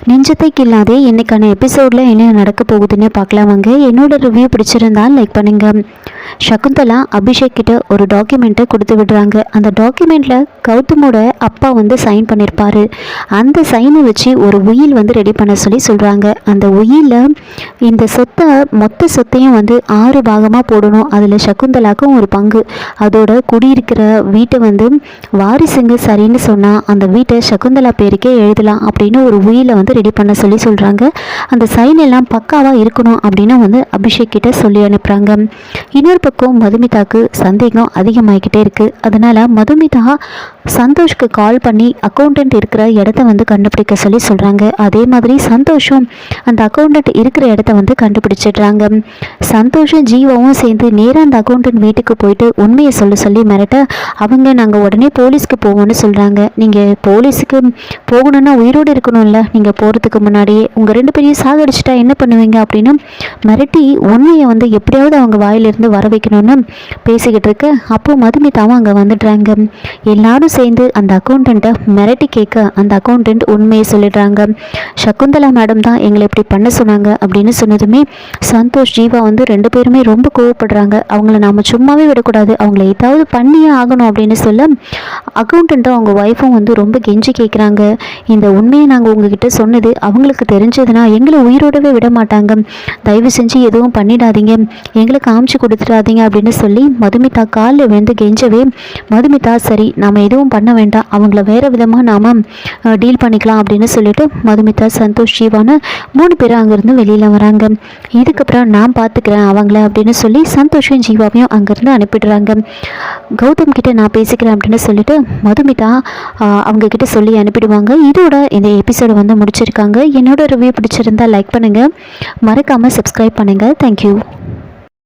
நெஞ்சத்தை கில்லாதே இன்னைக்கான எபிசோடில் என்ன நடக்க போகுதுன்னு பார்க்கலாம் வாங்க. என்னோட ரிவ்யூ பிடிச்சிருந்தால் லைக் பண்ணுங்கள். சகுந்தலா அபிஷேக் கிட்ட ஒரு டாக்குமெண்ட்டை கொடுத்து விடுறாங்க. அந்த டாக்குமெண்ட்டில் கௌதமோட அப்பா சைன் பண்ணியிருப்பாரு. அந்த சைனை வச்சு ஒரு உயில் ரெடி பண்ண சொல்கிறாங்க. அந்த உயிலில் இந்த மொத்த சொத்தையும் 6 பாகமாக போடணும். அதில் சகுந்தலாக்கும் ஒரு பங்கு. அதோட குடியிருக்கிற வீட்டை வாரிசுங்க சரின்னு சொன்னால் அந்த வீட்டை சகுந்தலா பேருக்கே எழுதலாம் அப்படின்னு ஒரு உயிலை ரெடி பண்ண சொல்கிறாங்க. அந்த சைன் எல்லாம் பக்காவாக இருக்கணும் அப்படின்னு அபிஷேக் கிட்ட சொல்லி அனுப்புகிறாங்க. இன்னொரு பக்கம் மதுமிதாக்கு சந்தேகம் அதிகமாகிக்கிட்டே இருக்குது. அதனால் மதுமிதா சந்தோஷ்க்கு கால் பண்ணி அக்கௌண்டன்ட் இருக்கிற இடத்த கண்டுபிடிக்க சொல்கிறாங்க. அதே மாதிரி சந்தோஷம் அந்த அக்கௌண்டன்ட் இருக்கிற இடத்த கண்டுபிடிச்சிடுறாங்க. சந்தோஷம் ஜீவாவும் சேர்ந்து நேராக அந்த அக்கௌண்டன்ட் வீட்டுக்கு போயிட்டு உண்மையை சொல்லி மிரட்ட அவங்க நாங்கள் உடனே போலீஸ்க்கு போவோம்னு சொல்கிறாங்க. நீங்கள் போலீஸுக்கு போகணுன்னா உயிரோடு இருக்கணும்ல, நீங்கள் போகிறதுக்கு முன்னாடியே உங்கள் 2 பேரையும் சாகடிச்சிட்டா என்ன பண்ணுவீங்க அப்படின்னு மிரட்டி உண்மையை எப்படியாவது அவங்க வாயிலிருந்து வர வைக்கணும்னு பேசிக்கிட்டு இருக்க அப்போ மதுமிதாவும் அங்கே வந்துடுறாங்க. எல்லாரும் சேர்ந்து அந்த அக்கௌண்டண்ட்டை மிரட்டி கேட்க அந்த அக்கௌண்டன்ட் உண்மையை சொல்லிடுறாங்க. சகுந்தலா மேடம் தான் எங்களை இப்படி பண்ண சொன்னாங்க அப்படின்னு சொன்னதுமே சந்தோஷ் ஜீவா 2 பேருமே ரொம்ப கோவப்படுறாங்க. அவங்கள நாம் சும்மாவே விடக்கூடாது, அவங்கள ஏதாவது பண்ணியே ஆகணும் அப்படின்னு சொல்ல அக்கௌண்டண்ட்டும் அவங்க ஒய்ஃபும் ரொம்ப கெஞ்சி கேட்குறாங்க. இந்த உண்மையை நாங்கள் உங்ககிட்ட சொன்னது அவங்களுக்கு தெரிஞ்சதுன்னா எங்களை உயிரோடவே விட மாட்டாங்க, தயவு செஞ்சு எதுவும் பண்ணிடாதீங்க, எங்களை காமிச்சு கொடுத்துடாதீங்க அப்படின்னு சொல்லி மதுமிதா காலில் விழுந்து கெஞ்சவே மதுமிதா சரி நாம் எதுவும் பண்ண வேண்டாம், அவங்கள வேறு விதமாக நாம் டீல் பண்ணிக்கலாம் அப்படின்னு சொல்லிட்டு மதுமிதா சந்தோஷ் ஜீவான்னு 3 பேரும் அங்கேருந்து வெளியில் வராங்க. இதுக்கப்புறம் நான் பார்த்துக்கிறேன் அவங்கள அப்படின்னு சொல்லி சந்தோஷம் ஜீவாவையும் அங்கேருந்து அனுப்பிடுறாங்க. கௌதம் கிட்ட நான் பேசிக்கிறேன் அப்படின்னு சொல்லிட்டு மதுமிதா அவங்க கிட்ட சொல்லி அனுப்பிடுவாங்க. இதோட இந்த எபிசோடு முடிச்சிருக்காங்க. என்னோட ரிவ்யூ பிடிச்சிருந்தா லைக் பண்ணுங்கள், மறக்காமல் சப்ஸ்கிரைப் பண்ணுங்கள். தேங்க்யூ.